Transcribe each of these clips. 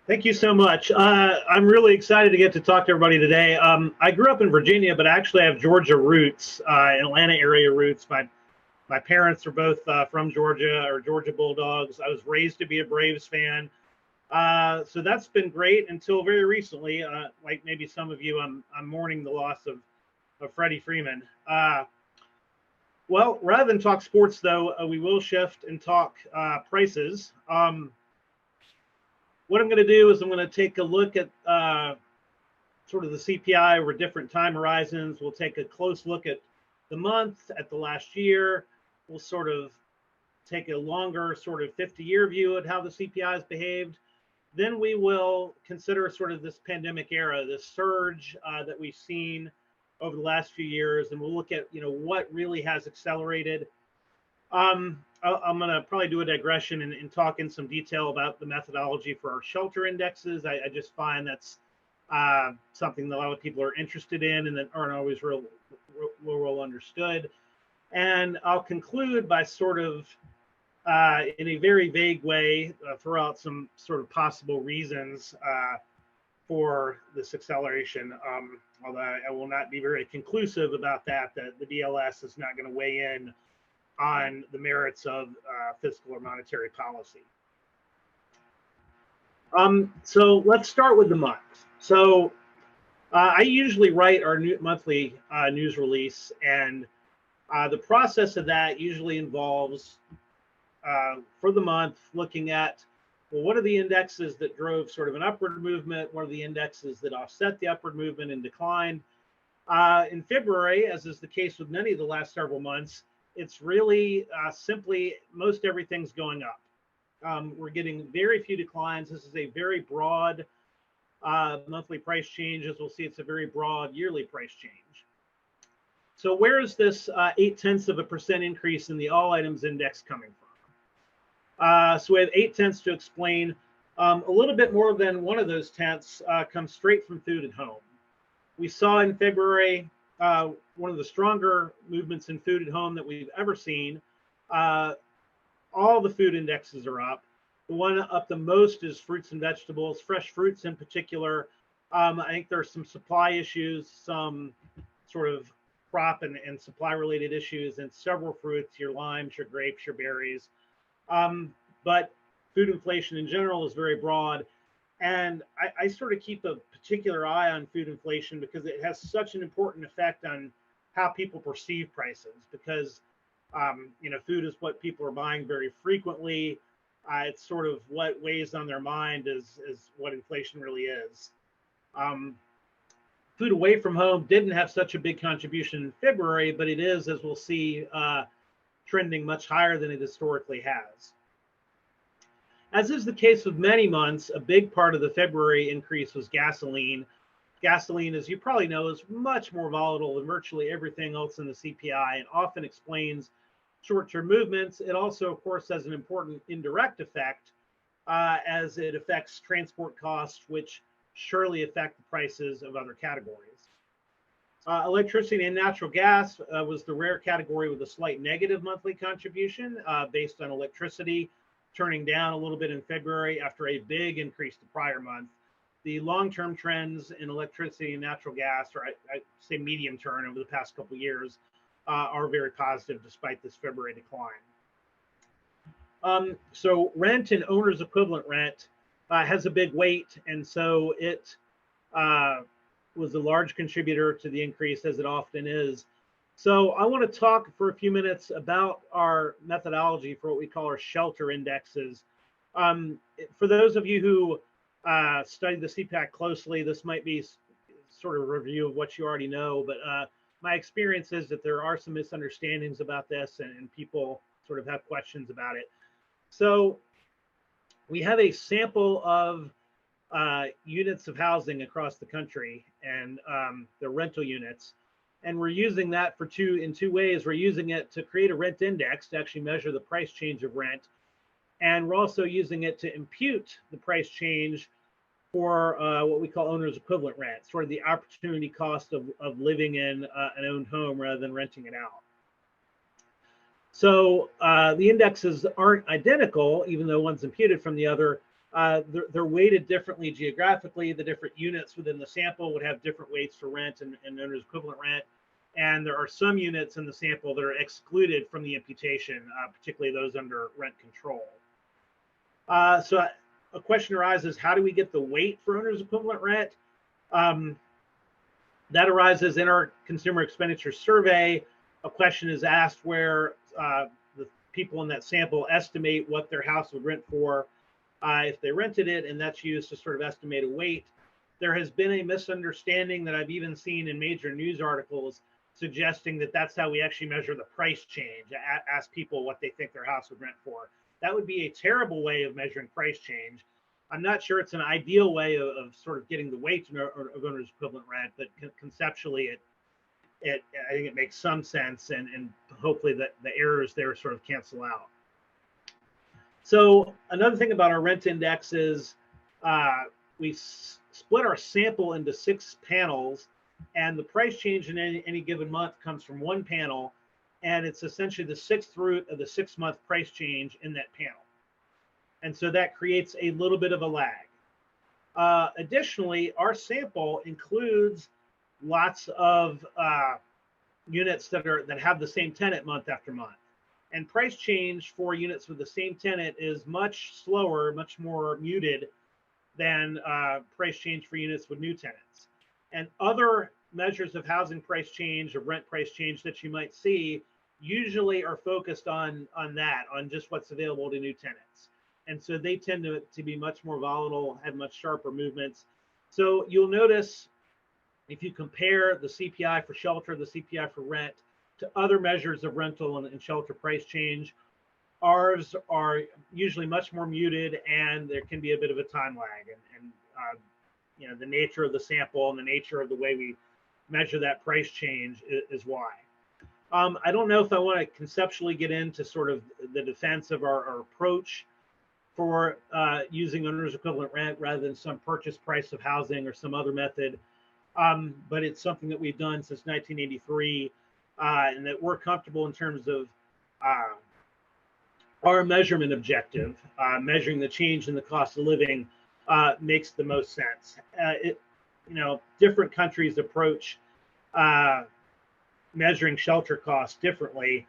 Thank you so much. I'm really excited to get to talk to everybody today. I grew up in Virginia, but I actually have Georgia roots, Atlanta area roots. My parents are both from Georgia, or Georgia Bulldogs. I was raised to be a Braves fan. So that's been great until very recently. Like maybe some of you, I'm mourning the loss of Freddie Freeman. Well, rather than talk sports, though, we will shift and talk prices. What I'm going to do is I'm going to take a look at sort of the CPI over different time horizons. We'll take a close look at the month, at the last year. We'll sort of take a longer sort of 50-year view at how the CPI has behaved. Then we will consider sort of this pandemic era, this surge that we've seen over the last few years, and we'll look at what really has accelerated. I'm going to probably do a digression and talk in some detail about the methodology for our shelter indexes. I just find that's something that a lot of people are interested in and that aren't always real well understood. And I'll conclude by sort of, in a very vague way, throw out some sort of possible reasons for this acceleration. Although I will not be very conclusive about that the BLS is not going to weigh in on the merits of fiscal or monetary policy. So let's start with the month. So I usually write our monthly news release, and the process of that usually involves, for the month, looking at, well, what are the indexes that drove sort of an upward movement? What are the indexes that offset the upward movement and decline? In February, as is the case with many of the last several months, it's really simply most everything's going up. We're getting very few declines. This is a very broad monthly price change. As we'll see, it's a very broad yearly price change. So where is this 0.8% increase in the all items index coming from? So we have 0.8 to explain. A little bit more than one of those tenths comes straight from food at home. We saw in February one of the stronger movements in food at home that we've ever seen. All the food indexes are up. The one up the most is fruits and vegetables, fresh fruits in particular. I think there's some supply issues, some sort of crop and supply related issues in several fruits, your limes, your grapes, your berries. But food inflation in general is very broad. And I sort of keep a particular eye on food inflation because it has such an important effect on how people perceive prices, because food is what people are buying very frequently. It's sort of what weighs on their mind is what inflation really is. Food away from home didn't have such a big contribution in February, but it is, as we'll see, trending much higher than it historically has. As is the case with many months, a big part of the February increase was gasoline. Gasoline, as you probably know, is much more volatile than virtually everything else in the CPI and often explains short-term movements. It also, of course, has an important indirect effect as it affects transport costs, which surely affect the prices of other categories. Electricity and natural gas was the rare category with a slight negative monthly contribution based on electricity turning down a little bit in February after a big increase the prior month. The long-term trends in electricity and natural gas, or I say medium term over the past couple of years, are very positive despite this February decline. So rent and owner's equivalent rent has a big weight, and so it was a large contributor to the increase, as it often is. So I want to talk for a few minutes about our methodology for what we call our shelter indexes. For those of you who studied the CPAC closely, this might be sort of a review of what you already know, but my experience is that there are some misunderstandings about this and people sort of have questions about it. So we have a sample of units of housing across the country and the rental units. And we're using that in two ways. We're using it to create a rent index to actually measure the price change of rent. And we're also using it to impute the price change for what we call owner's equivalent rent, sort of the opportunity cost of living in an owned home rather than renting it out. So the indexes aren't identical, even though one's imputed from the other, they're weighted differently geographically. The different units within the sample would have different weights for rent and owner's equivalent rent. And there are some units in the sample that are excluded from the imputation, particularly those under rent control. So a question arises, how do we get the weight for owner's equivalent rent? That arises in our consumer expenditure survey. A question is asked where the people in that sample estimate what their house would rent for if they rented it, and that's used to sort of estimate a weight. There has been a misunderstanding that I've even seen in major news articles suggesting that that's how we actually measure the price change, ask people what they think their house would rent for. That would be a terrible way of measuring price change. I'm not sure it's an ideal way of sort of getting the weight of owner's equivalent rent, but conceptually I think it makes some sense, and hopefully the errors there sort of cancel out. So another thing about our rent index is we split our sample into 6 panels, and the price change in any given month comes from one panel, and it's essentially the 6th root of the 6-month price change in that panel. And so that creates a little bit of a lag. Additionally, our sample includes lots of units that have the same tenant month after month. And price change for units with the same tenant is much slower, much more muted than price change for units with new tenants. And other measures of housing price change or rent price change that you might see usually are focused on just what's available to new tenants. And so they tend to be much more volatile, have much sharper movements. So you'll notice if you compare the CPI for shelter, the CPI for rent, to other measures of rental and shelter price change, ours are usually much more muted, and there can be a bit of a time lag. And you know, the nature of the sample and the nature of the way we measure that price change is why. I don't know if I want to conceptually get into sort of the defense of our approach for using owner's equivalent rent rather than some purchase price of housing or some other method. But it's something that we've done since 1983, and that we're comfortable in terms of our measurement objective. Measuring the change in the cost of living makes the most sense. You know, different countries approach measuring shelter costs differently.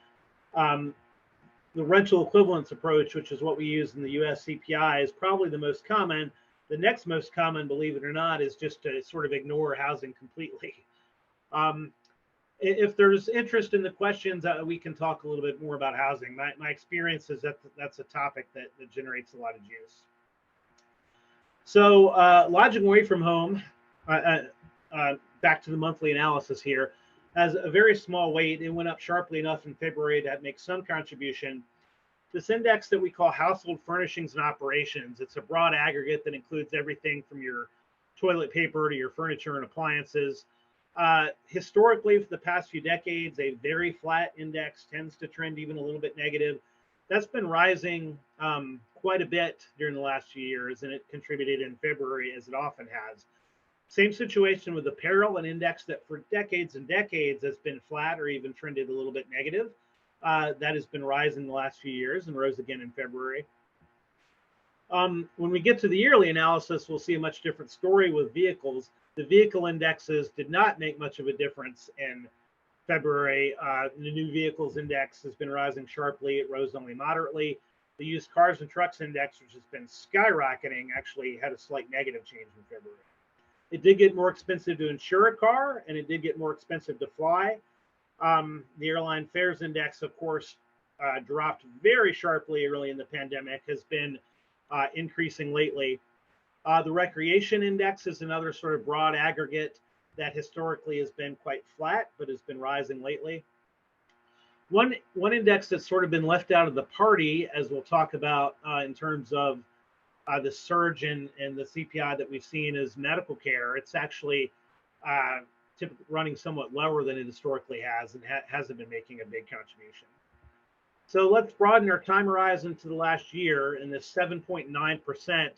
The rental equivalence approach, which is what we use in the US CPI, is probably the most common. The next most common, believe it or not, is just to sort of ignore housing completely. If there's interest in the questions, we can talk a little bit more about housing. My experience is that that's a topic that generates a lot of juice. So lodging away from home, back to the monthly analysis here, has a very small weight. It went up sharply enough in February to make some contribution. This index that we call household furnishings and operations, it's a broad aggregate that includes everything from your toilet paper to your furniture and appliances. Historically, for the past few decades, a very flat index tends to trend even a little bit negative. That's been rising quite a bit during the last few years, and it contributed in February, as it often has. Same situation with apparel, an index that for decades and decades has been flat or even trended a little bit negative. That has been rising the last few years and rose again in February. When we get to the yearly analysis, we'll see a much different story with vehicles. The vehicle indexes did not make much of a difference in February. The new vehicles index has been rising sharply. It rose only moderately. The used cars and trucks index, which has been skyrocketing, actually had a slight negative change in February. It did get more expensive to insure a car, and it did get more expensive to fly. The airline fares index, of course, dropped very sharply early in the pandemic, has been increasing lately. The recreation index is another sort of broad aggregate that historically has been quite flat, but has been rising lately. One index that's sort of been left out of the party, as we'll talk about in terms of the surge in the CPI that we've seen, is medical care. It's actually typically running somewhat lower than it historically has, and hasn't been making a big contribution. So let's broaden our time horizon to the last year, and this 7.9%.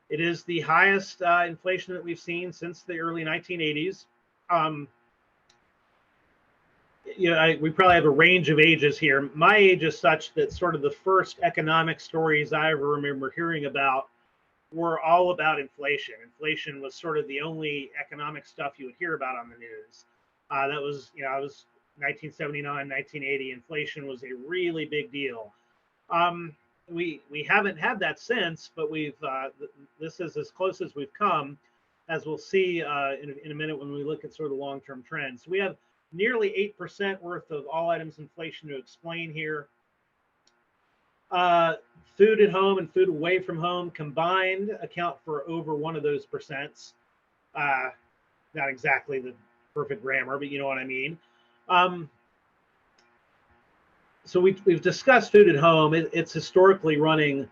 It is the highest inflation that we've seen since the early 1980s. You know, we probably have a range of ages here. My age is such that sort of the first economic stories I ever remember hearing about were all about inflation. Inflation was sort of the only economic stuff you would hear about on the news. That was, I was 1979, 1980. Inflation was a really big deal. We haven't had that since, but this is as close as we've come, as we'll see in a minute when we look at sort of the long-term trends. We have nearly 8% worth of all items inflation to explain here. Food at home and food away from home combined account for over one of those percents. Not exactly the perfect grammar, but you know what I mean. So we've discussed food at home. It's historically running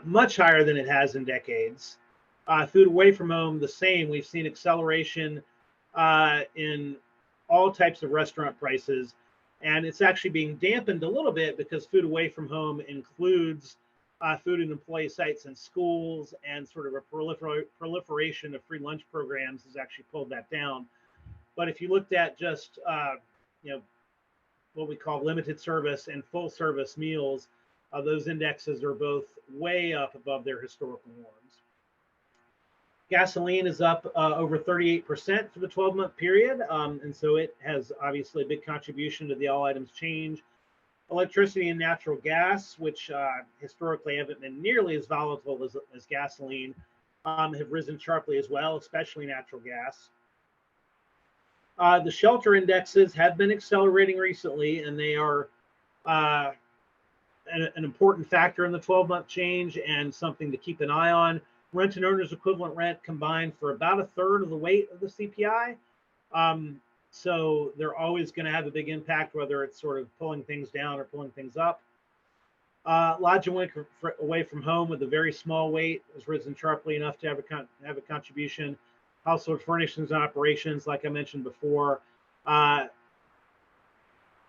much higher than it has in decades. Food away from home, the same. We've seen acceleration in all types of restaurant prices. And it's actually being dampened a little bit because food away from home includes food and employee sites and schools, and sort of a proliferation of free lunch programs has actually pulled that down. But if you looked at just what we call limited service and full service meals, those indexes are both way up above their historical norms. Gasoline is up over 38% for the 12-month period, and so it has obviously a big contribution to the all items change. Electricity and natural gas, which historically haven't been nearly as volatile as gasoline, have risen sharply as well, especially natural gas. The shelter indexes have been accelerating recently, and they are an important factor in the 12-month change and something to keep an eye on. Rent and owner's equivalent rent combined for about a third of the weight of the CPI. So they're always going to have a big impact, whether it's sort of pulling things down or pulling things up. Lodging away from home with a very small weight has risen sharply enough to have a contribution. Household furnishings and operations, like I mentioned before,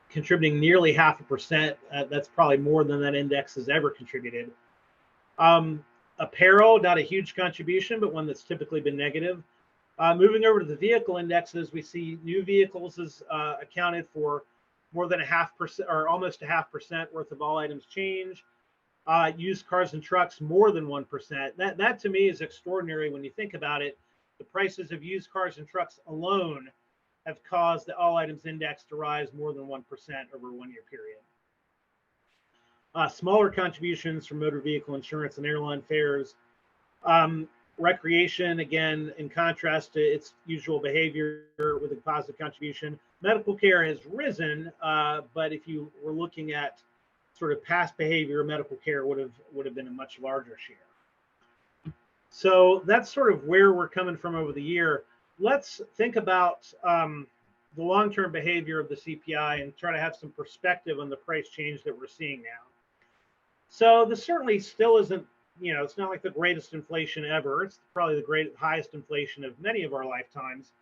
contributing nearly 0.5%. That's probably more than that index has ever contributed. Apparel, not a huge contribution, but one that's typically been negative. Moving over to the vehicle indexes, we see new vehicles is accounted for more than 0.5% or almost 0.5% worth of all items change. Used cars and trucks, more than 1%. That to me is extraordinary when you think about it. The prices of used cars and trucks alone have caused the all items index to rise more than 1% over a 1-year period. Smaller contributions from motor vehicle insurance and airline fares. Recreation, again, in contrast to its usual behavior with a positive contribution. Medical care has risen, but if you were looking at sort of past behavior, medical care would have been a much larger share. So that's sort of where we're coming from over the year. Let's think about the long-term behavior of the CPI and try to have some perspective on the price change that we're seeing now. So this certainly still isn't, it's not like the greatest inflation ever. It's probably the highest inflation of many of our lifetimes.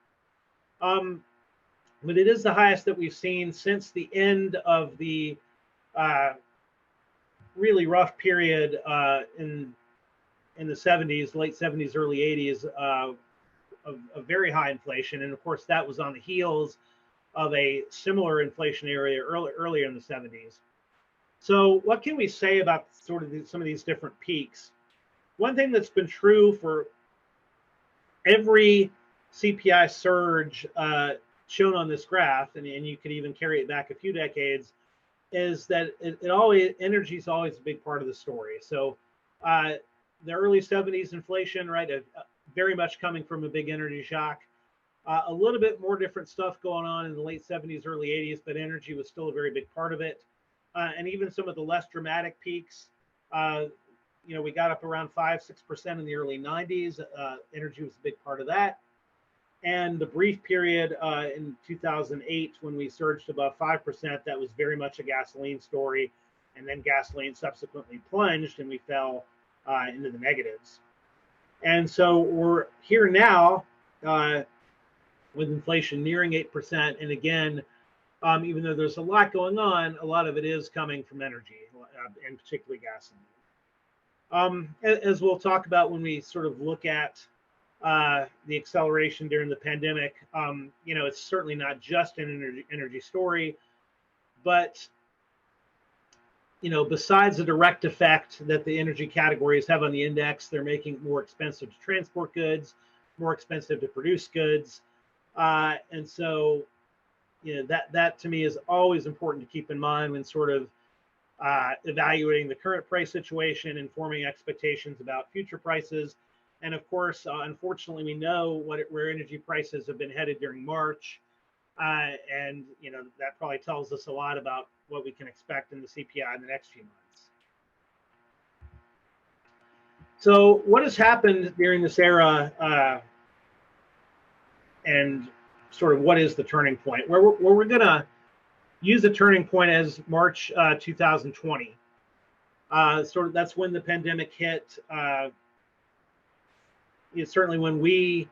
But it is the highest that we've seen since the end of the really rough period in the 70s, late 70s, early 80s, of very high inflation. And of course, that was on the heels of a similar inflation area earlier in the 70s. So what can we say about sort of some of these different peaks? One thing that's been true for every CPI surge shown on this graph, and you could even carry it back a few decades, is that energy is always a big part of the story. So the early 70s inflation, right, very much coming from a big energy shock. A little bit more different stuff going on in the late 70s, early 80s, but energy was still a very big part of it. And even some of the less dramatic peaks, we got up around 5-6% in the early 90s. Energy was a big part of that. And the brief period in 2008 when we surged above 5%, that was very much a gasoline story. And then gasoline subsequently plunged and we fell into the negatives. And so we're here now with inflation nearing 8%. And again, even though there's a lot going on, a lot of it is coming from energy, and particularly gasoline. As we'll talk about when we sort of look at the acceleration during the pandemic, it's certainly not just an energy story, but besides the direct effect that the energy categories have on the index, they're making it more expensive to transport goods, more expensive to produce goods. And so, that to me is always important to keep in mind when sort of evaluating the current price situation and forming expectations about future prices. And of course, unfortunately, we know where energy prices have been headed during March. And that probably tells us a lot about what we can expect in the CPI in the next few months. So what has happened during this era, and sort of what is the turning point? Where we're going to use the turning point as March 2020. Sort of that's when the pandemic hit. Certainly when we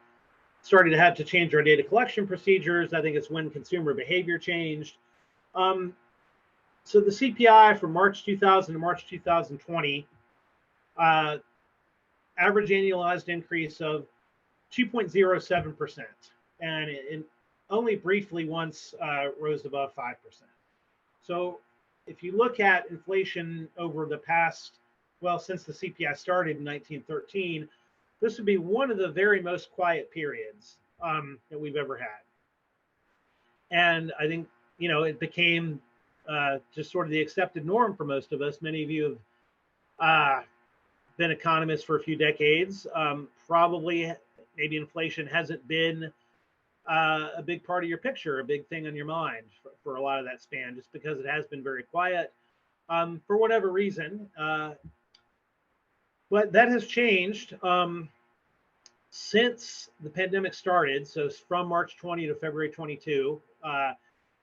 started to have to change our data collection procedures. I think it's when consumer behavior changed. So the CPI from March 2000 to March 2020, average annualized increase of 2.07%, and it only briefly once rose above 5%. So if you look at inflation over the past, well, since the CPI started in 1913, this would be one of the very most quiet periods that we've ever had. And I think, it became just sort of the accepted norm for most of us. Many of you have been economists for a few decades. Probably maybe inflation hasn't been a big part of your picture, a big thing on your mind for a lot of that span, just because it has been very quiet for whatever reason. But that has changed since the pandemic started. So from March 20 to February 22,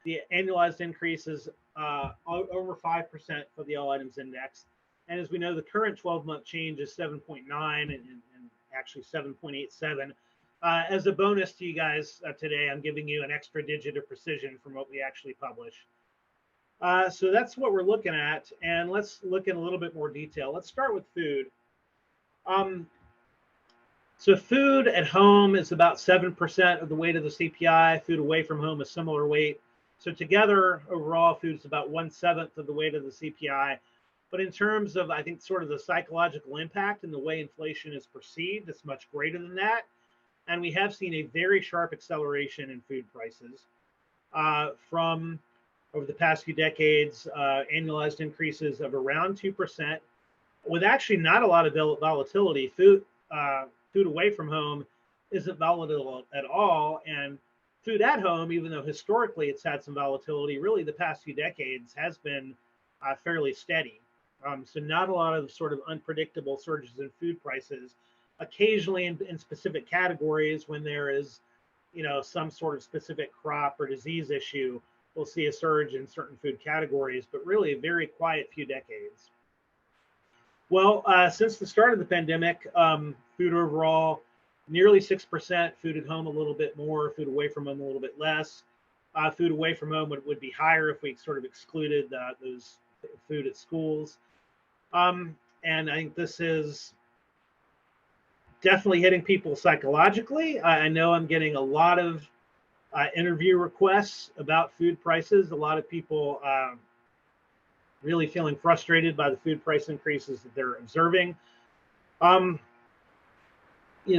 the annualized increase is over 5% for the all items index. And as we know, the current 12-month change is 7.9 and actually 7.87. As a bonus to you guys today, I'm giving you an extra digit of precision from what we actually publish. So that's what we're looking at. And let's look in a little bit more detail. Let's start with food. So food at home is about 7% of the weight of the CPI. Food away from home is similar weight. So together, overall, food is about 1/7 of the weight of the CPI. But in terms of, I think, sort of the psychological impact and the way inflation is perceived, it's much greater than that. And we have seen a very sharp acceleration in food prices from over the past few decades, annualized increases of around 2%, with actually not a lot of volatility. Food away from home isn't volatile at all. And food at home, even though historically it's had some volatility, really the past few decades has been fairly steady. So not a lot of sort of unpredictable surges in food prices. Occasionally in specific categories, when there is, some sort of specific crop or disease issue, we'll see a surge in certain food categories, but really a very quiet few decades. Well, since the start of the pandemic, food overall, nearly 6%, food at home a little bit more, food away from home a little bit less. Food away from home would be higher if we sort of excluded those food at schools. And I think this is definitely hitting people psychologically. I know I'm getting a lot of interview requests about food prices. A lot of people really feeling frustrated by the food price increases that they're observing.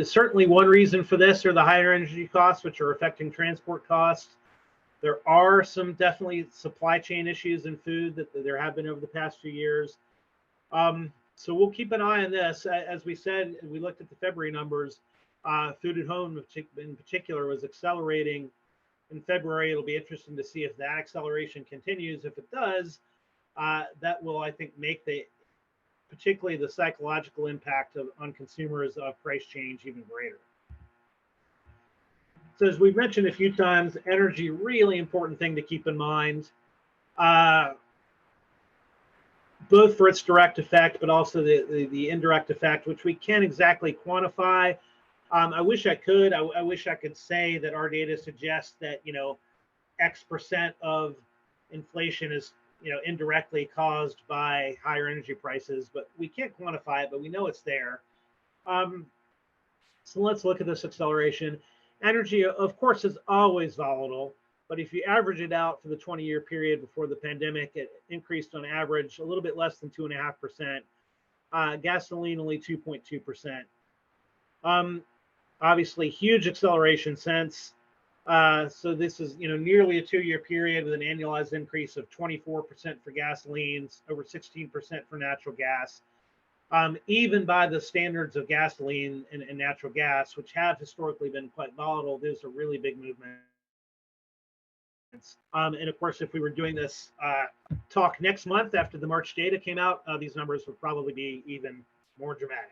Certainly one reason for this are the higher energy costs, which are affecting transport costs. There are some definitely supply chain issues in food that there have been over the past few years. So we'll keep an eye on this. As we said, we looked at the February numbers. Food at home in particular was accelerating in February. It'll be interesting to see if that acceleration continues. If it does, that will, I think, make particularly the psychological impact on consumers of price change even greater. So as we've mentioned a few times, energy, really important thing to keep in mind. Both for its direct effect, but also the indirect effect, which we can't exactly quantify. I wish I could. I wish I could say that our data suggests that X% of inflation is indirectly caused by higher energy prices, but we can't quantify it. But we know it's there. So let's look at this acceleration. Energy, of course, is always volatile. But if you average it out for the 20-year period before the pandemic, it increased on average a little bit less than 2.5%. Gasoline only 2.2%. Obviously, huge acceleration since. So this is, nearly a 2-year period with an annualized increase of 24% for gasolines, over 16% for natural gas. Even by the standards of gasoline and natural gas, which have historically been quite volatile, there's a really big movement. And of course, if we were doing this talk next month after the March data came out, these numbers would probably be even more dramatic.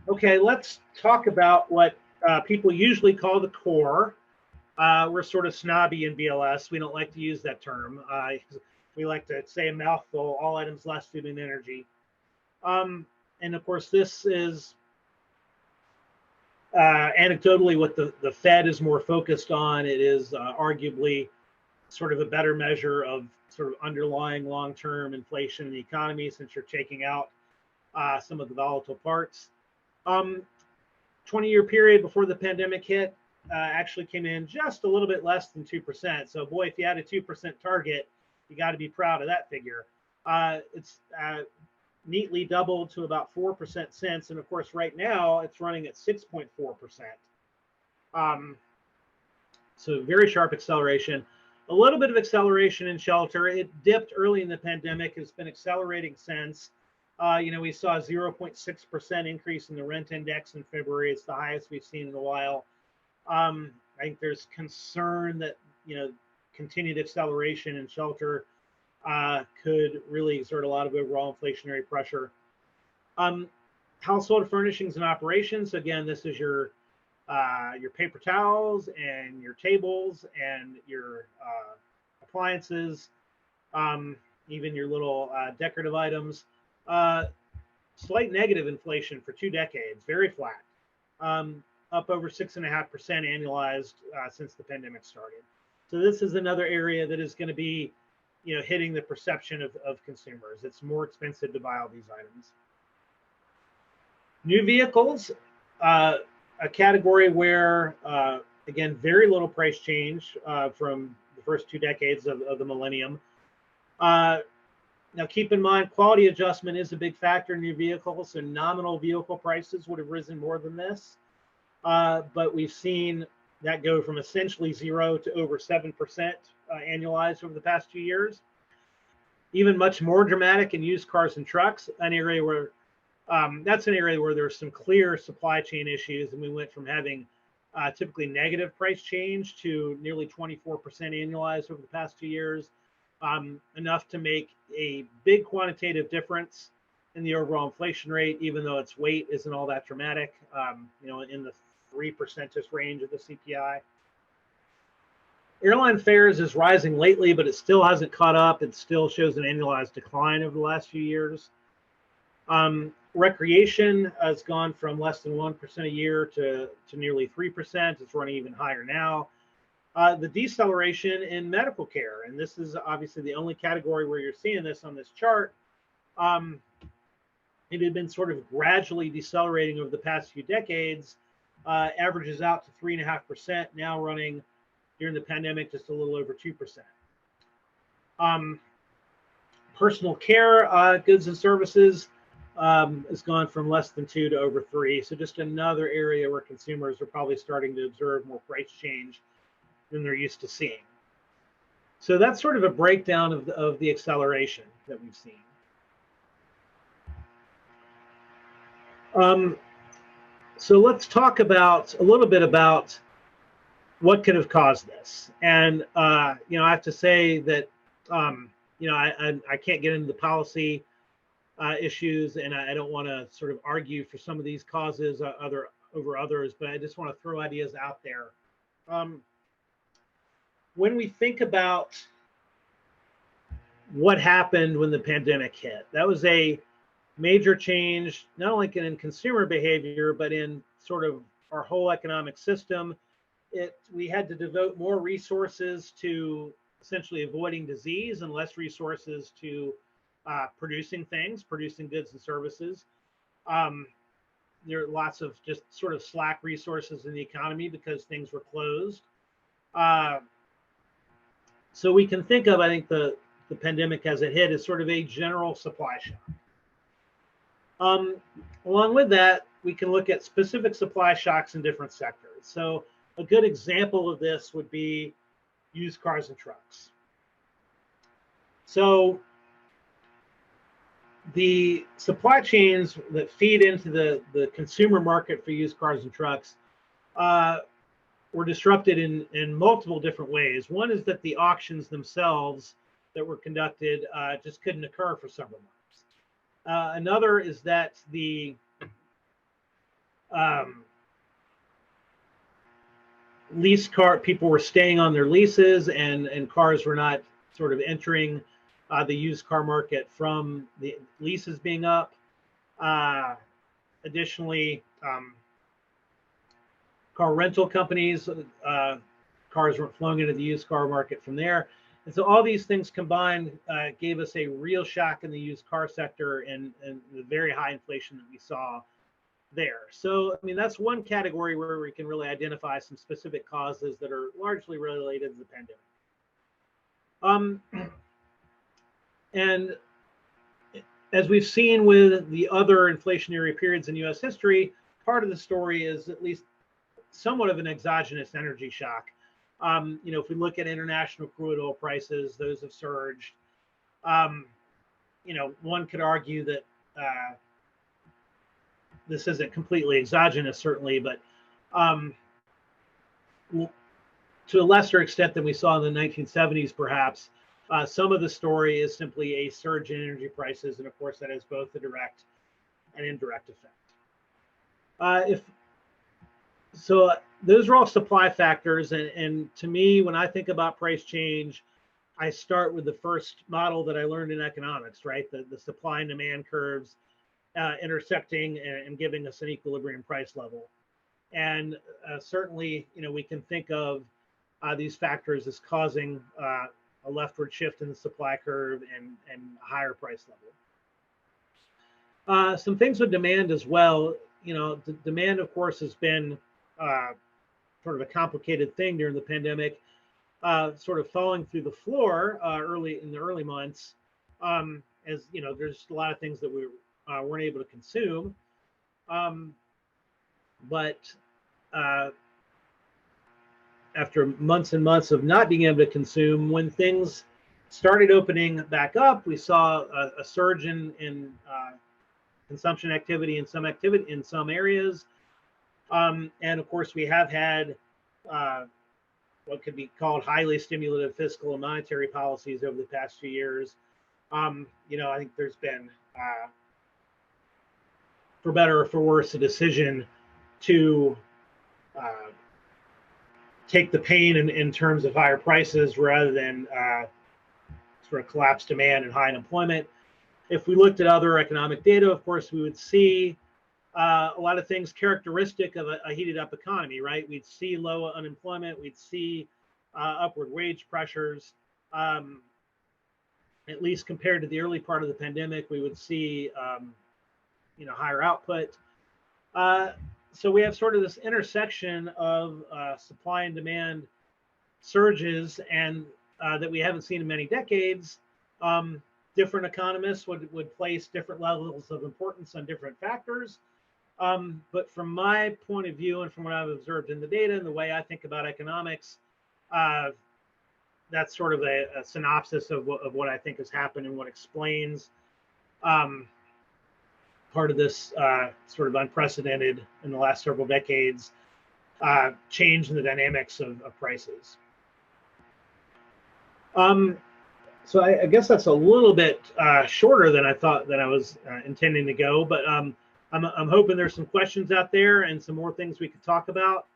Okay, let's talk about what people usually call the core. We're sort of snobby in BLS. We don't like to use that term. We like to say a mouthful, all items less food and energy. And of course, this is anecdotally what the Fed is more focused on. It is arguably sort of a better measure of sort of underlying long-term inflation in the economy, since you're taking out some of the volatile parts. 20-year period before the pandemic hit actually came in just a little bit less than 2%. So boy, if you had a 2% target, you got to be proud of that figure. It's neatly doubled to about 4% since, and of course right now it's running at 6.4%. So very sharp acceleration. A little bit of acceleration in shelter. It dipped early in the pandemic. It's been accelerating since. We saw a 0.6% increase in the rent index in February. It's the highest we've seen in a while. I think there's concern that continued acceleration in shelter could really exert a lot of overall inflationary pressure. Household furnishings and operations. Again, this is your paper towels and your tables and your appliances, even your little decorative items. Slight negative inflation for 2 decades, very flat, up over 6.5% annualized since the pandemic started. So this is another area that is going to be, hitting the perception of consumers. It's more expensive to buy all these items. New vehicles, a category where, again, very little price change from the first 2 decades of the millennium. Now, keep in mind, quality adjustment is a big factor in new vehicles, so nominal vehicle prices would have risen more than this. But we've seen that go from essentially 0 to over 7% annualized over the past 2 years. Even much more dramatic in used cars and trucks, an area where that's an area where there's some clear supply chain issues, and we went from having typically negative price change to nearly 24% annualized over the past 2 years. Enough to make a big quantitative difference in the overall inflation rate, even though its weight isn't all that dramatic, in the 3% range of the CPI. Airline fares is rising lately, but it still hasn't caught up. It still shows an annualized decline over the last few years. Recreation has gone from less than 1% a year to nearly 3%. It's running even higher now. The deceleration in medical care, and this is obviously the only category where you're seeing this on this chart. It had been sort of gradually decelerating over the past few decades, averages out to 3.5%, now running during the pandemic just a little over 2%. Personal care goods and services has gone from less than 2 to over 3. So just another area where consumers are probably starting to observe more price change than they're used to seeing. So that's sort of a breakdown of the acceleration that we've seen. So let's talk about a little bit about what could have caused this. And I have to say that I can't get into the policy issues, and I don't want to sort of argue for some of these causes over others, but I just want to throw ideas out there. When we think about what happened when the pandemic hit, that was a major change, not only in consumer behavior, but in sort of our whole economic system. We had to devote more resources to essentially avoiding disease and less resources to producing goods and services. there are lots of just sort of slack resources in the economy because things were closed. Uh, so we can think of, I think, the pandemic as it hit as sort of a general supply shock. Along with that, we can look at specific supply shocks in different sectors. So a good example of this would be used cars and trucks. So the supply chains that feed into the consumer market for used cars and trucks were disrupted in multiple different ways. One is that the auctions themselves that were conducted just couldn't occur for several months. Another is that the lease car people were staying on their leases, and cars were not sort of entering the used car market from the leases being up. Additionally, car rental companies, cars weren't flowing into the used car market from there. And so all these things combined gave us a real shock in the used car sector and the very high inflation that we saw there. So, I mean, that's one category where we can really identify some specific causes that are largely related to the pandemic. And as we've seen with the other inflationary periods in U.S. history, part of the story is at least somewhat of an exogenous energy shock. If we look at international crude oil prices, those have surged. One could argue that this isn't completely exogenous, certainly, but to a lesser extent than we saw in the 1970s, perhaps. Some of the story is simply a surge in energy prices, and of course, that has both a direct and indirect effect. Those are all supply factors, and to me, when I think about price change, I start with the first model that I learned in economics, right? The supply and demand curves intersecting and giving us an equilibrium price level. And certainly, we can think of these factors as causing a leftward shift in the supply curve and a higher price level. Some things with demand as well. The demand, of course, has been sort of a complicated thing during the pandemic, sort of falling through the floor in the early months. As there's a lot of things that we weren't able to consume. But after months and months of not being able to consume, when things started opening back up, we saw a surge in consumption activity in some areas. And of course, we have had what could be called highly stimulative fiscal and monetary policies over the past few years. I think there's been, for better or for worse, a decision to take the pain in terms of higher prices rather than sort of collapsed demand and high unemployment. If we looked at other economic data, of course, we would see a lot of things characteristic of a heated up economy, right? We'd see low unemployment, we'd see upward wage pressures. At least compared to the early part of the pandemic, we would see higher output. So we have sort of this intersection of supply and demand surges and that we haven't seen in many decades. Different economists would place different levels of importance on different factors. But from my point of view and from what I've observed in the data and the way I think about economics, that's sort of a synopsis of what I think has happened and what explains part of this sort of unprecedented in the last several decades change in the dynamics of prices. So I guess that's a little bit shorter than I thought that I was intending to go, but I'm hoping there's some questions out there and some more things we could talk about.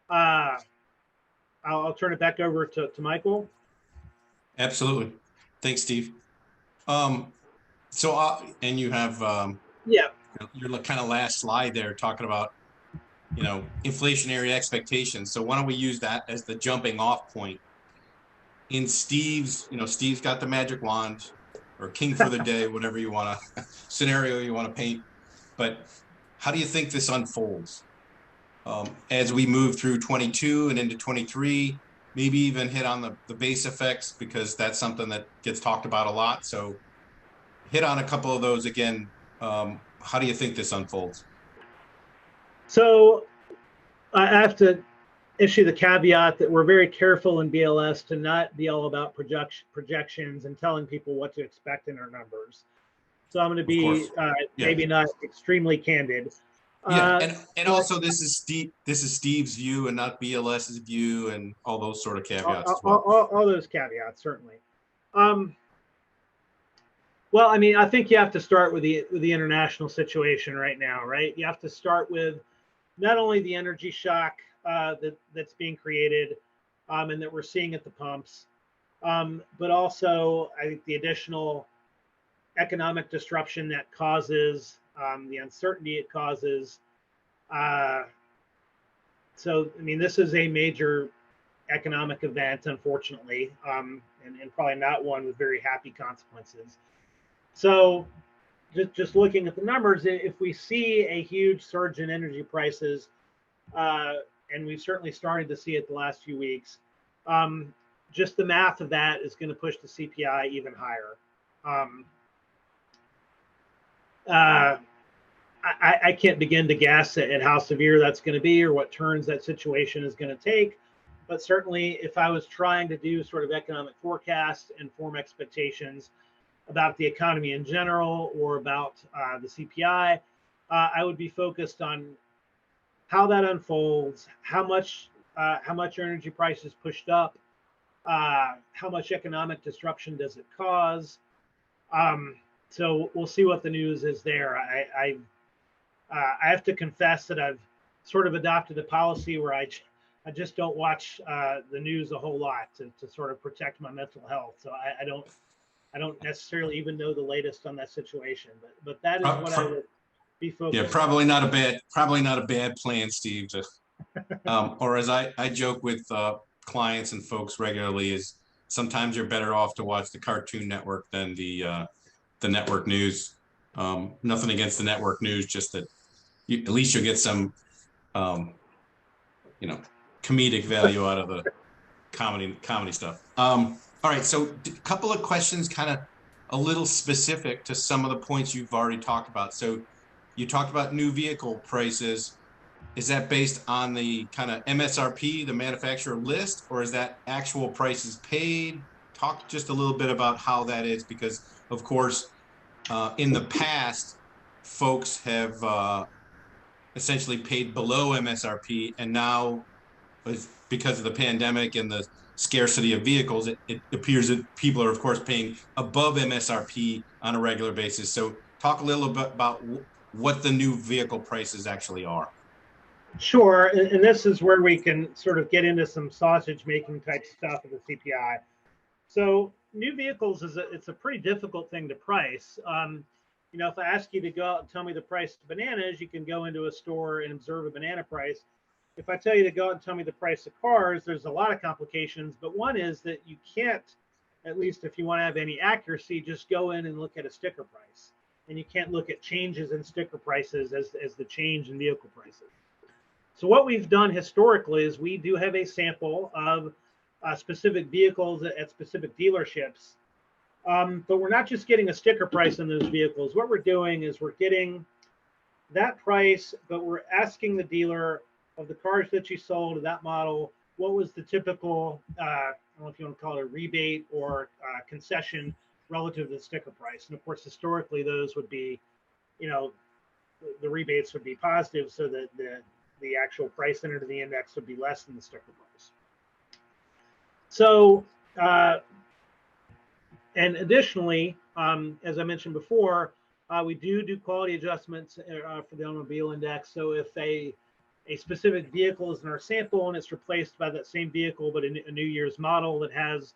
I'll turn it back over to Michael. Absolutely. Thanks, Steve. And you have your kind of last slide there talking about inflationary expectations. So why don't we use that as the jumping off point? In Steve's got the magic wand or king for the day, whatever you want to scenario you want to paint. But how do you think this unfolds as we move through 22 and into 23? Maybe even hit on the base effects, because that's something that gets talked about a lot. So hit on a couple of those again. How do you think this unfolds? So I have to issue the caveat that we're very careful in BLS to not be all about projections and telling people what to expect in our numbers. So I'm going to be maybe not extremely candid. And also this is Steve's view and not BLS's view, and all those sort of caveats as well. All those caveats, certainly. Well, I mean, I think you have to start with the international situation right now, right? You have to start with not only the energy shock that's being created and that we're seeing at the pumps, but also I think the additional economic disruption that causes, the uncertainty it causes. So, I mean, this is a major economic event, unfortunately, and probably not one with very happy consequences. So just looking at the numbers, if we see a huge surge in energy prices, and we've certainly started to see it the last few weeks, just the math of that is going to push the CPI even higher. I can't begin to guess at how severe that's going to be or what turns that situation is going to take. But certainly, if I was trying to do sort of economic forecasts and form expectations about the economy in general or about the CPI, I would be focused on how that unfolds, how much energy prices pushed up, how much economic disruption does it cause. So we'll see what the news is there. I have to confess that I've sort of adopted a policy where I just don't watch the news a whole lot to sort of protect my mental health. So I don't necessarily even know the latest on that situation, but that is what I would be focused. Yeah, probably not a bad plan, Steve. Or as I joke with clients and folks regularly, is sometimes you're better off to watch the Cartoon Network than the network news. Nothing against the network news, just that at least you'll get some, comedic value out of the comedy stuff. All right, so a couple of questions, kind of a little specific to some of the points you've already talked about. So you talked about new vehicle prices. Is that based on the kind of MSRP, the manufacturer list, or is that actual prices paid? Talk just a little bit about how that is, because of course, in the past, folks have essentially paid below MSRP, and now, because of the pandemic and the scarcity of vehicles, it appears that people are, of course, paying above MSRP on a regular basis. So talk a little bit about what the new vehicle prices actually are. Sure, and this is where we can sort of get into some sausage making type stuff of the CPI. So new vehicles it's a pretty difficult thing to price. If I ask you to go out and tell me the price of bananas, you can go into a store and observe a banana price. If I tell you to go out and tell me the price of cars, there's a lot of complications, but one is that you can't, at least if you want to have any accuracy, just go in and look at a sticker price. And you can't look at changes in sticker prices as the change in vehicle prices. So what we've done historically is we do have a sample of specific vehicles at specific dealerships. But we're not just getting a sticker price on those vehicles. What we're doing is we're getting that price, but we're asking the dealer of the cars that you sold of that model, what was the typical, I don't know if you want to call it a rebate or concession relative to the sticker price. And of course, historically, those would be, the rebates would be positive, so that the actual price entered in the index would be less than the sticker price. So, and additionally, as I mentioned before, we do quality adjustments for the automobile index. So if a specific vehicle is in our sample and it's replaced by that same vehicle, but a new year's model that has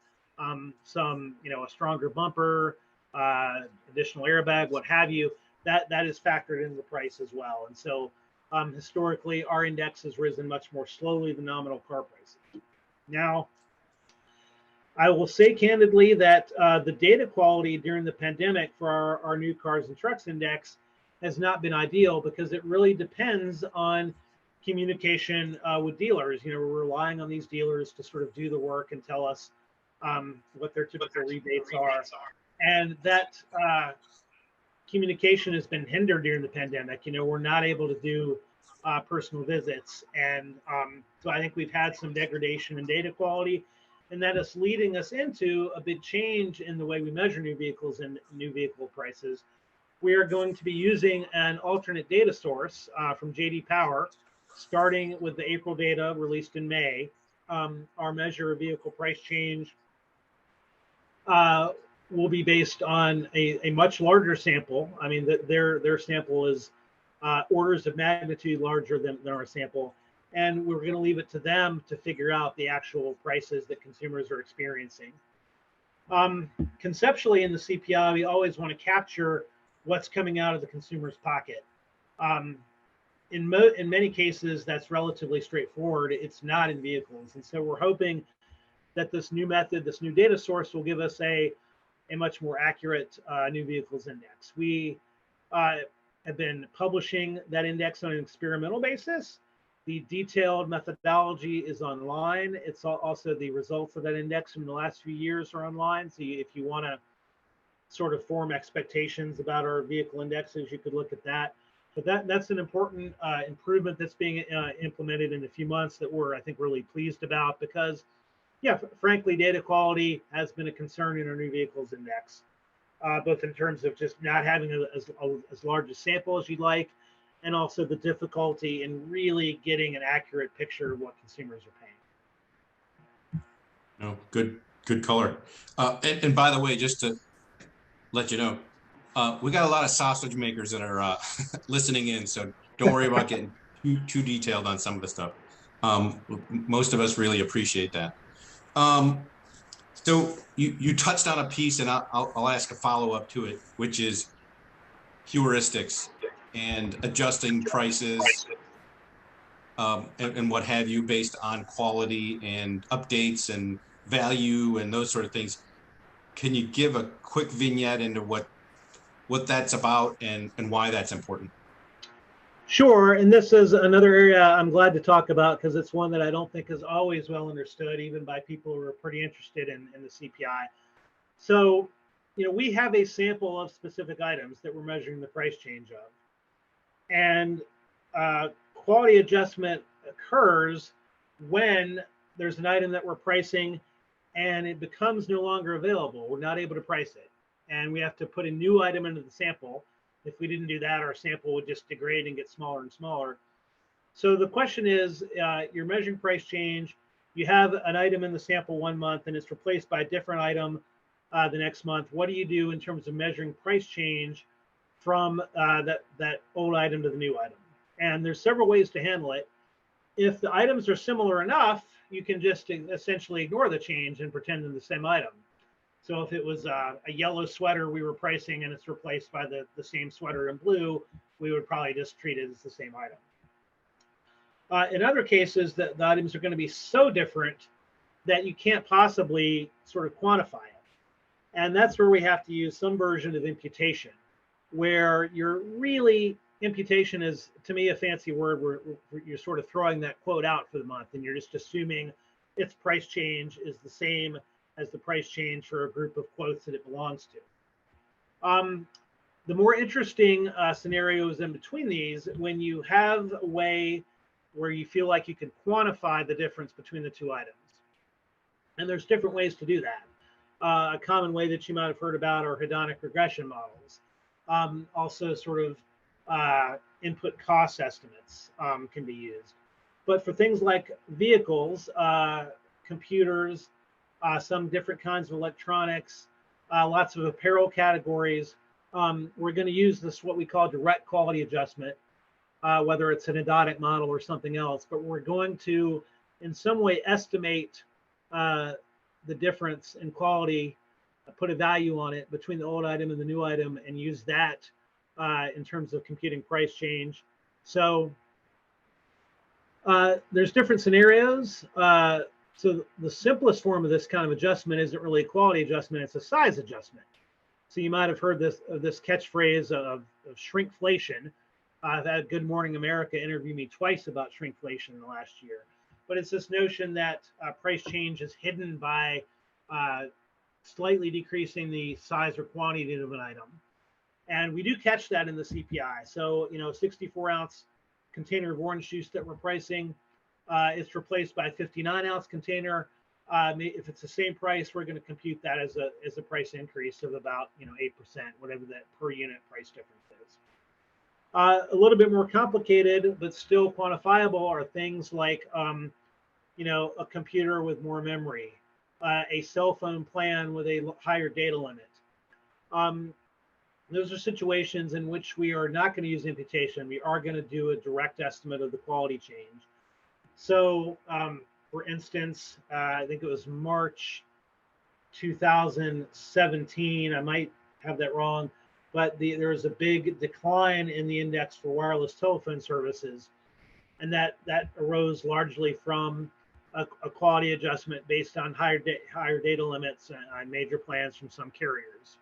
some, a stronger bumper, additional airbag, what have you, that is factored into the price as well. And so historically, our index has risen much more slowly than nominal car prices. Now, I will say candidly that the data quality during the pandemic for our new cars and trucks index has not been ideal because it really depends on communication with dealers. You know, we're relying on these dealers to sort of do the work and tell us what their typical rebates are. And that communication has been hindered during the pandemic. You know, we're not able to do personal visits. And so I think we've had some degradation in data quality, and that is leading us into a big change in the way we measure new vehicles and new vehicle prices. We are going to be using an alternate data source from JD Power, starting with the April data released in May. Our measure of vehicle price change will be based on a much larger sample. I mean, their sample is orders of magnitude larger than our sample. And we're going to leave it to them to figure out the actual prices that consumers are experiencing. Conceptually, in the CPI, we always want to capture what's coming out of the consumer's pocket. In many cases, that's relatively straightforward. It's not in vehicles. And so we're hoping that this new method, this new data source will give us a much more accurate new vehicles index. We have been publishing that index on an experimental basis. The detailed methodology is online. It's also the results of that index from the last few years are online. So if you want to sort of form expectations about our vehicle indexes, you could look at that. But that's an important improvement that's being implemented in a few months that we're, I think, really pleased about because, yeah, frankly, data quality has been a concern in our new vehicles index, both in terms of just not having as large a sample as you'd like, and also the difficulty in really getting an accurate picture of what consumers are paying. No, good color. And by the way, just to let you know, we got a lot of sausage makers that are listening in, so don't worry about getting too detailed on some of the stuff. Most of us really appreciate that. So you touched on a piece, and I'll ask a follow-up to it, which is heuristics and adjusting prices and what have you based on quality and updates and value and those sort of things. Can you give a quick vignette into what that's about and why that's important? Sure, and this is another area I'm glad to talk about because it's one that I don't think is always well understood, even by people who are pretty interested in the CPI. So, you know, we have a sample of specific items that we're measuring the price change of. And quality adjustment occurs when there's an item that we're pricing and it becomes no longer available. We're not able to price it. And we have to put a new item into the sample. If we didn't do that, our sample would just degrade and get smaller and smaller. So the question is, you're measuring price change. You have an item in the sample 1 month and it's replaced by a different item the next month. What do you do in terms of measuring price change from that old item to the new item? And there's several ways to handle it. If the items are similar enough, you can just essentially ignore the change and pretend they're the same item. So if it was a yellow sweater we were pricing and it's replaced by the same sweater in blue, we would probably just treat it as the same item. In other cases, the items are going to be so different that you can't possibly sort of quantify it. And that's where we have to use some version of imputation, where imputation is, to me, a fancy word where you're sort of throwing that quote out for the month and you're just assuming its price change is the same as the price change for a group of quotes that it belongs to. The more interesting scenarios in between these, when you have a way where you feel like you can quantify the difference between the two items. And there's different ways to do that. A common way that you might have heard about are hedonic regression models. Also sort of input cost estimates can be used. But for things like vehicles, computers, some different kinds of electronics, lots of apparel categories, we're going to use this, what we call direct quality adjustment, whether it's an hedonic model or something else. But we're going to, in some way, estimate the difference in quality, put a value on it between the old item and the new item, and use that in terms of computing price change. So there's different scenarios. So the simplest form of this kind of adjustment isn't really a quality adjustment, it's a size adjustment. So you might have heard this catchphrase of shrinkflation. I've had Good Morning America interview me twice about shrinkflation in the last year. But it's this notion that price change is hidden by slightly decreasing the size or quantity of an item. And we do catch that in the CPI. So, 64-ounce container of orange juice that we're pricing, it's replaced by a 59-ounce container. If it's the same price, we're going to compute that as a price increase of about 8%, whatever that per unit price difference is. A little bit more complicated, but still quantifiable, are things like a computer with more memory, a cell phone plan with a higher data limit. Those are situations in which we are not going to use imputation. We are going to do a direct estimate of the quality change. So, for instance, I think it was March 2017. I might have that wrong, but there was a big decline in the index for wireless telephone services, and that arose largely from a quality adjustment based on higher data limits on major plans from some carriers.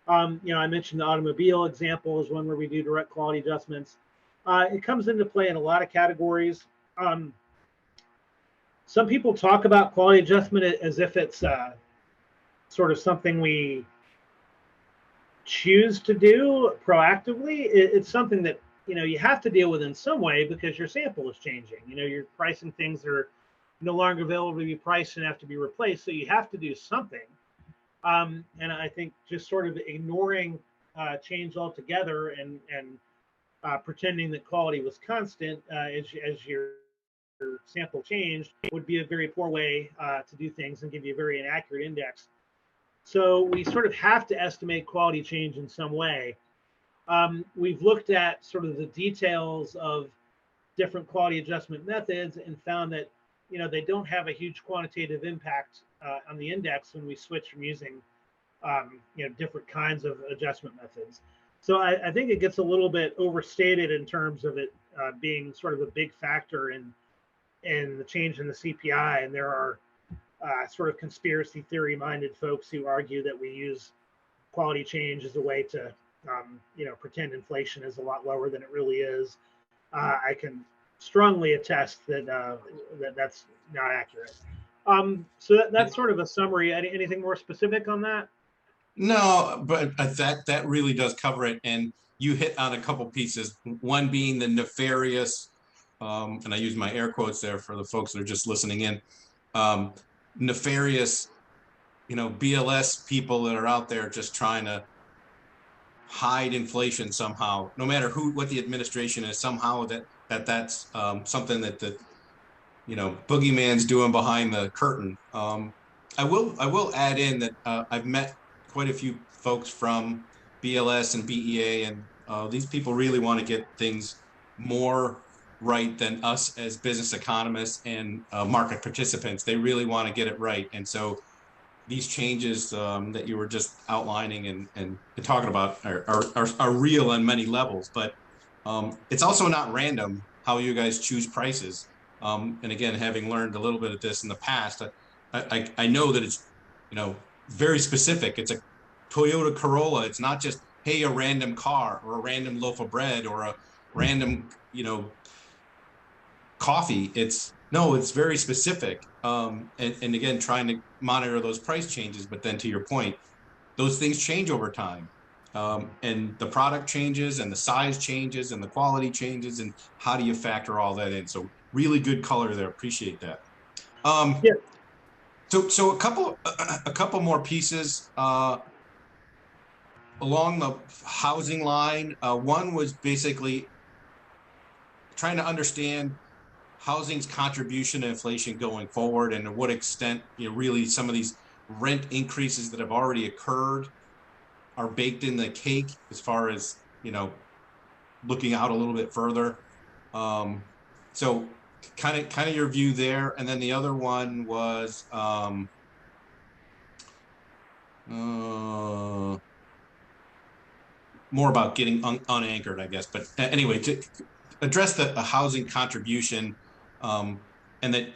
I mentioned the automobile example is one where we do direct quality adjustments. It comes into play in a lot of categories. Some people talk about quality adjustment as if it's sort of something we choose to do proactively. It's something that you have to deal with in some way because your sample is changing. You're pricing things that are no longer available to be priced and have to be replaced. So you have to do something. And I think just sort of ignoring change altogether and pretending that quality was constant as your sample changed would be a very poor way to do things and give you a very inaccurate index. So we sort of have to estimate quality change in some way. We've looked at sort of the details of different quality adjustment methods and found that they don't have a huge quantitative impact on the index when we switch from using different kinds of adjustment methods. So I think it gets a little bit overstated in terms of it being sort of a big factor in the change in the CPI. And there are sort of conspiracy theory minded folks who argue that we use quality change as a way to pretend inflation is a lot lower than it really is. I can strongly attest that that's not accurate. So that's sort of a summary. Anything more specific on that? No, but that really does cover it. And you hit on a couple pieces. One being the nefarious, and I use my air quotes there for the folks that are just listening in, nefarious, BLS people that are out there just trying to hide inflation somehow, no matter what the administration is, somehow that's something that the boogeyman's doing behind the curtain. I will add in that I've met quite a few folks from BLS and BEA, and these people really want to get things more right than us as business economists and market participants. They really want to get it right, and so these changes that you were just outlining and talking about are real on many levels. But it's also not random how you guys choose prices. And again, having learned a little bit of this in the past, I know that it's very specific. It's a Toyota Corolla. It's not just, hey, a random car or a random loaf of bread or a random coffee. It's very specific. And again, trying to monitor those price changes. But then to your point, those things change over time. And the product changes and the size changes and the quality changes. And how do you factor all that in? So really good color there. Appreciate that. Yeah. So a couple more pieces along the housing line. One was basically trying to understand housing's contribution to inflation going forward, and to what extent really some of these rent increases that have already occurred are baked in the cake as far as looking out a little bit further. So kind of your view there. And then the other one was more about getting unanchored, I guess. But anyway, to address the housing contribution, and that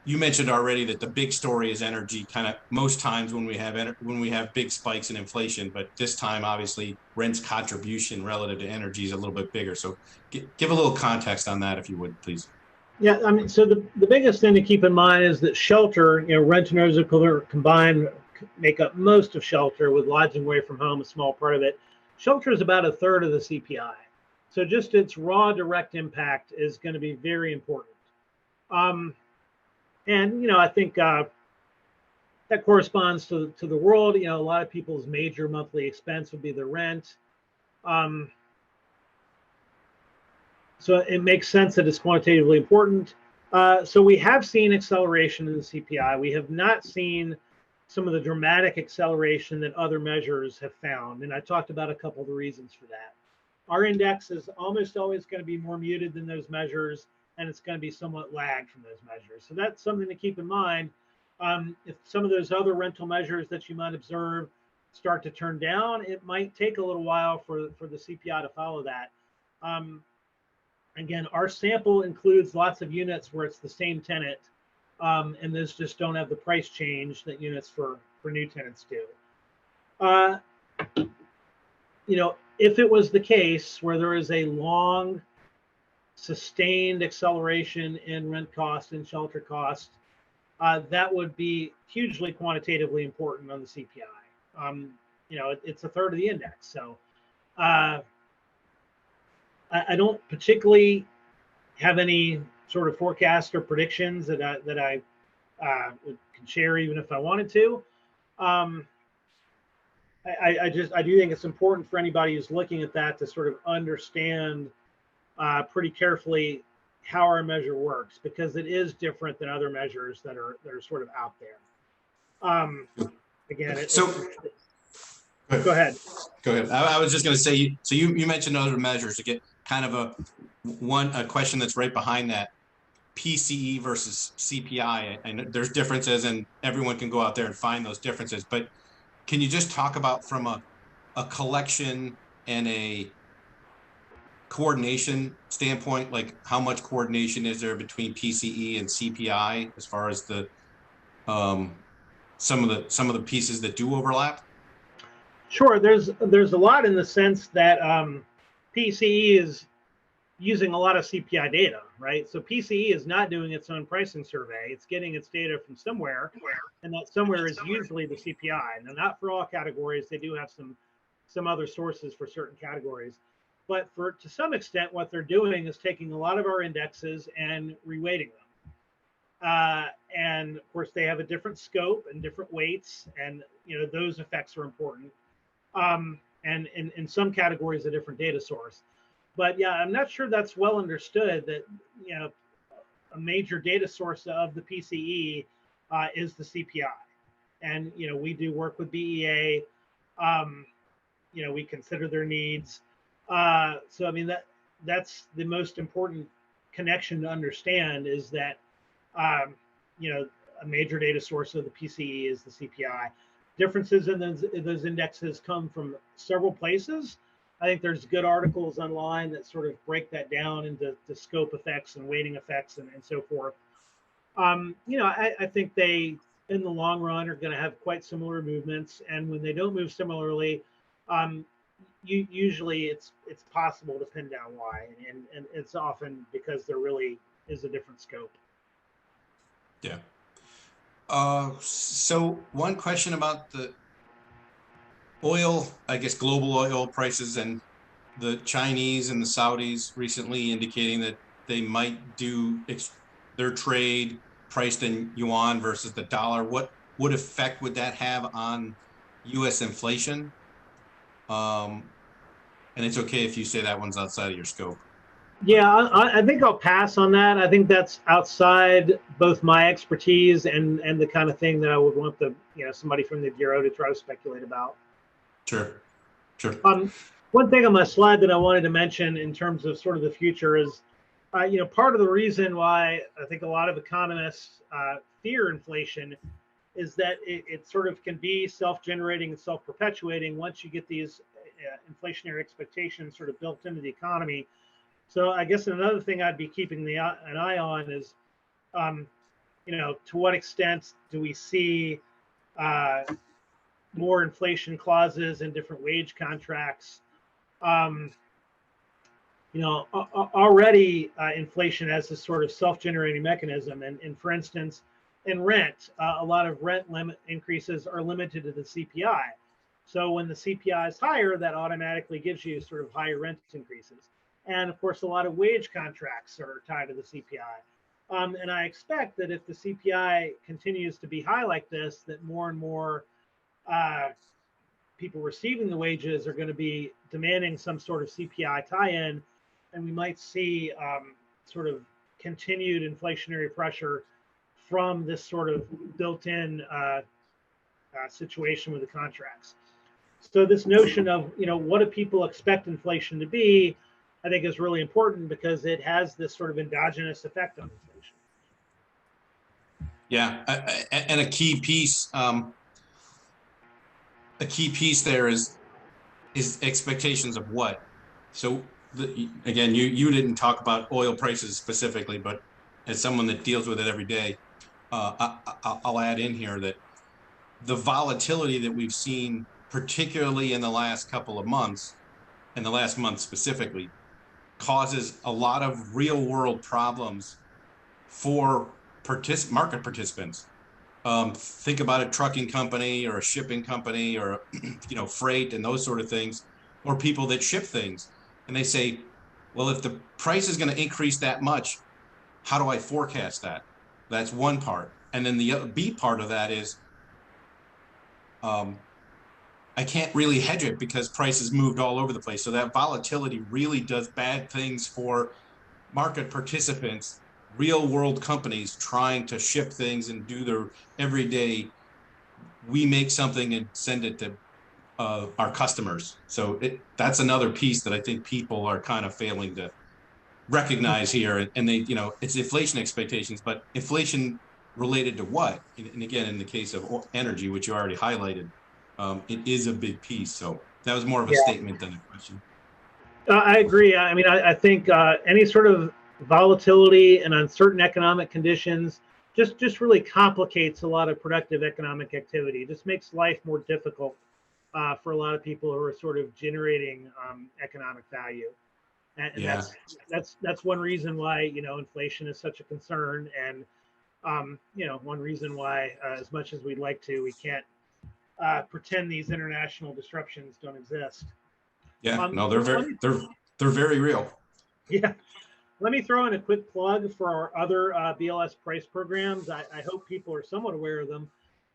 you mentioned already that the big story is energy, kind of most times when we have big spikes in inflation, but this time obviously rent's contribution relative to energy is a little bit bigger. So give a little context on that, if you would, please. Yeah, I mean, so the biggest thing to keep in mind is that shelter, rent and others combined make up most of shelter, with lodging away from home a small part of it. Shelter is about a third of the CPI. So just its raw direct impact is going to be very important. And I think that corresponds to the world. A lot of people's major monthly expense would be the rent. So it makes sense that it's quantitatively important. So we have seen acceleration in the CPI. We have not seen some of the dramatic acceleration that other measures have found. And I talked about a couple of the reasons for that. Our index is almost always going to be more muted than those measures, and it's going to be somewhat lagged from those measures. So that's something to keep in mind. If some of those other rental measures that you might observe start to turn down, it might take a little while for the CPI to follow that. Again, our sample includes lots of units where it's the same tenant, and those just don't have the price change that units for new tenants do. If it was the case where there is a long, sustained acceleration in rent cost and shelter cost, that would be hugely quantitatively important on the CPI. It's a third of the index, so I don't particularly have any sort of forecast or predictions that I can share, even if I wanted to. I do think it's important for anybody who's looking at that to sort of understand pretty carefully how our measure works, because it is different than other measures that are sort of out there. Again, go ahead. Go ahead. I was just going to say, so you mentioned other measures to get kind of a question that's right behind that. PCE versus CPI, and there's differences, and everyone can go out there and find those differences. But can you just talk about from a collection and a coordination standpoint, like how much coordination is there between PCE and CPI as far as the some of the pieces that do overlap? Sure. There's a lot, in the sense that PCE is using a lot of CPI data, right? So PCE is not doing its own pricing survey. It's getting its data from somewhere, and that somewhere is usually the CPI. Now, not for all categories. They do have some other sources for certain categories. But to some extent, what they're doing is taking a lot of our indexes and reweighting them. And of course, they have a different scope and different weights, and those effects are important. And in some categories, a different data source. But yeah, I'm not sure that's well understood that a major data source of the PCE is the CPI, and we do work with BEA. We consider their needs. So I mean that's the most important connection to understand, is that a major data source of the PCE is the CPI. Differences in those indexes come from several places. I think there's good articles online that sort of break that down into the scope effects and weighting effects and so forth. I think they, in the long run, are going to have quite similar movements. And when they don't move similarly, usually it's possible to pin down why. And it's often because there really is a different scope. Yeah. So one question about the oil, I guess global oil prices, and the Chinese and the Saudis recently indicating that they might do their trade priced in yuan versus the dollar. What effect would that have on U.S. inflation? And it's okay if you say that one's outside of your scope. Yeah, I think I'll pass on that. I think that's outside both my expertise and the kind of thing that I would want somebody from the Bureau to try to speculate about. Sure. One thing on my slide that I wanted to mention in terms of sort of the future is, part of the reason why I think a lot of economists fear inflation is that it sort of can be self-generating and self-perpetuating once you get these inflationary expectations sort of built into the economy. So I guess another thing I'd be keeping an eye on is, to what extent do we see more inflation clauses in different wage contracts? Already inflation has this sort of self-generating mechanism. And for instance, in rent, a lot of rent limit increases are limited to the CPI. So when the CPI is higher, that automatically gives you sort of higher rent increases. And of course, a lot of wage contracts are tied to the CPI. And I expect that if the CPI continues to be high like this, that more and more people receiving the wages are going to be demanding some sort of CPI tie-in, and we might see sort of continued inflationary pressure from this sort of built-in situation with the contracts. So this notion of, what do people expect inflation to be, I think is really important because it has this sort of endogenous effect on inflation. Yeah, and a key piece there is expectations of what. So again, you didn't talk about oil prices specifically, but as someone that deals with it every day, I'll add in here that the volatility that we've seen, particularly in the last couple of months, and the last month specifically, causes a lot of real world problems for market participants. Think about a trucking company or a shipping company or, freight and those sort of things, or people that ship things. And they say, well, if the price is going to increase that much, how do I forecast that? That's one part. And then the B part of that is, I can't really hedge it because prices moved all over the place. So that volatility really does bad things for market participants, real world companies trying to ship things and do their everyday, we make something and send it to our customers. So that's another piece that I think people are kind of failing to recognize here. And they, it's inflation expectations, but inflation related to what? And again, in the case of energy, which you already highlighted, it is a big piece. So that was more of a statement than a question. I agree. I mean, I think any sort of volatility and uncertain economic conditions just really complicates a lot of productive economic activity. It just makes life more difficult for a lot of people who are sort of generating economic value. And yeah. that's one reason why, inflation is such a concern. And, one reason why, as much as we'd like to, we can't pretend these international disruptions don't exist. Yeah, no, they're very real. Yeah. Let me throw in a quick plug for our other BLS price programs. I hope people are somewhat aware of them.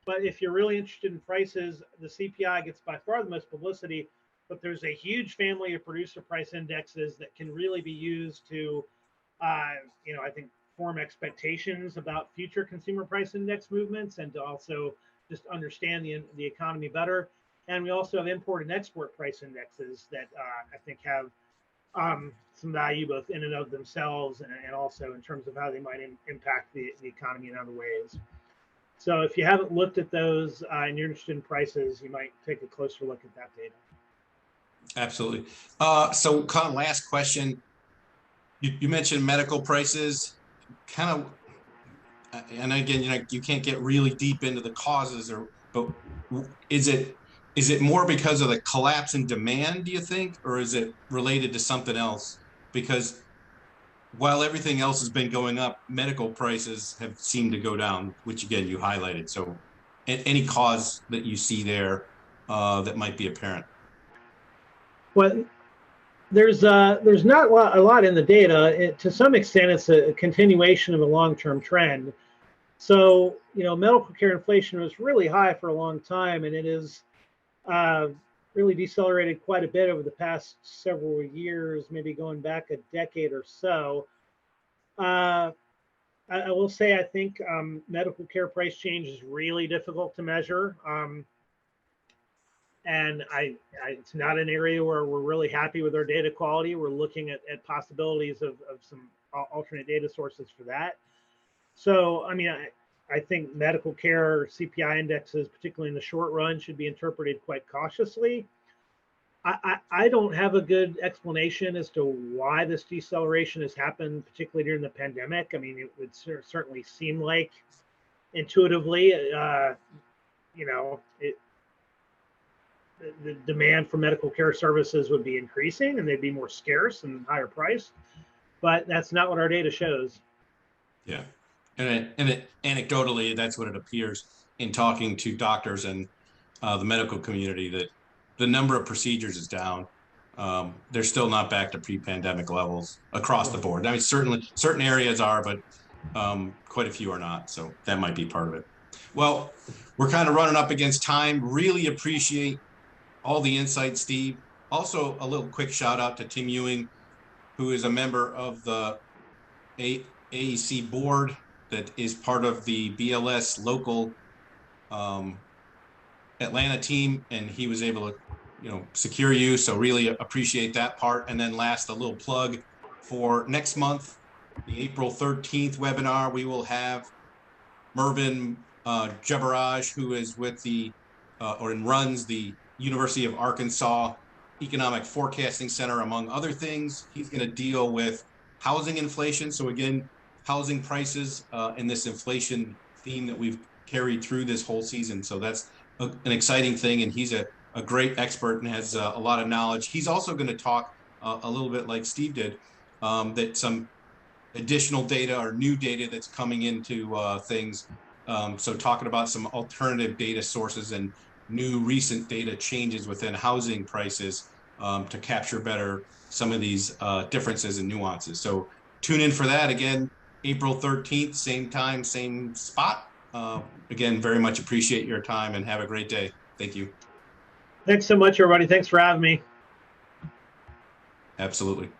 But if you're really interested in prices, the CPI gets by far the most publicity, but there's a huge family of producer price indexes that can really be used to, I think, form expectations about future consumer price index movements and to also just understand the economy better. And we also have import and export price indexes that I think have some value both in and of themselves and also in terms of how they might impact the economy in other ways. So if you haven't looked at those and you're interested in prices, you might take a closer look at that data. Absolutely. So kind of last question, you mentioned medical prices, kind of, and again, you can't get really deep into the causes, but is it more because of the collapse in demand, do you think, or is it related to something else? Because while everything else has been going up, medical prices have seemed to go down, which again, you highlighted. So any cause that you see there that might be apparent? Well, there's not a lot in the data. To some extent, it's a continuation of a long-term trend. So, medical care inflation was really high for a long time, and it is really decelerated quite a bit over the past several years, maybe going back a decade or so. I will say I think medical care price change is really difficult to measure. And it's not an area where we're really happy with our data quality. We're looking at possibilities of some alternate data sources for that. So, I mean, I think medical care CPI indexes, particularly in the short run, should be interpreted quite cautiously. I don't have a good explanation as to why this deceleration has happened, particularly during the pandemic. I mean, it would certainly seem like intuitively, the demand for medical care services would be increasing and they'd be more scarce and higher priced. But that's not what our data shows. Yeah. And anecdotally, that's what it appears in talking to doctors and the medical community, that the number of procedures is down. They're still not back to pre-pandemic levels across the board. I mean, certainly certain areas are, but quite a few are not. So that might be part of it. Well, we're kind of running up against time. Really appreciate all the insights, Steve. Also, a little quick shout out to Tim Ewing, who is a member of the AEC board that is part of the BLS local Atlanta team, and he was able to, secure you. So really appreciate that part. And then last, a little plug for next month, the April 13th webinar. We will have Mervin Jabaraj, who is with and runs the University of Arkansas Economic Forecasting Center, among other things. He's going to deal with housing inflation. So again, housing prices and this inflation theme that we've carried through this whole season. So that's an exciting thing. And he's a great expert and has a lot of knowledge. He's also going to talk a little bit like Steve did, that some additional data or new data that's coming into things. So talking about some alternative data sources and new recent data changes within housing prices to capture better some of these differences and nuances. So tune in for that. Again, April 13th, same time, same spot. Again, very much appreciate your time and have a great day. Thank you. Thanks so much, everybody. Thanks for having me. Absolutely.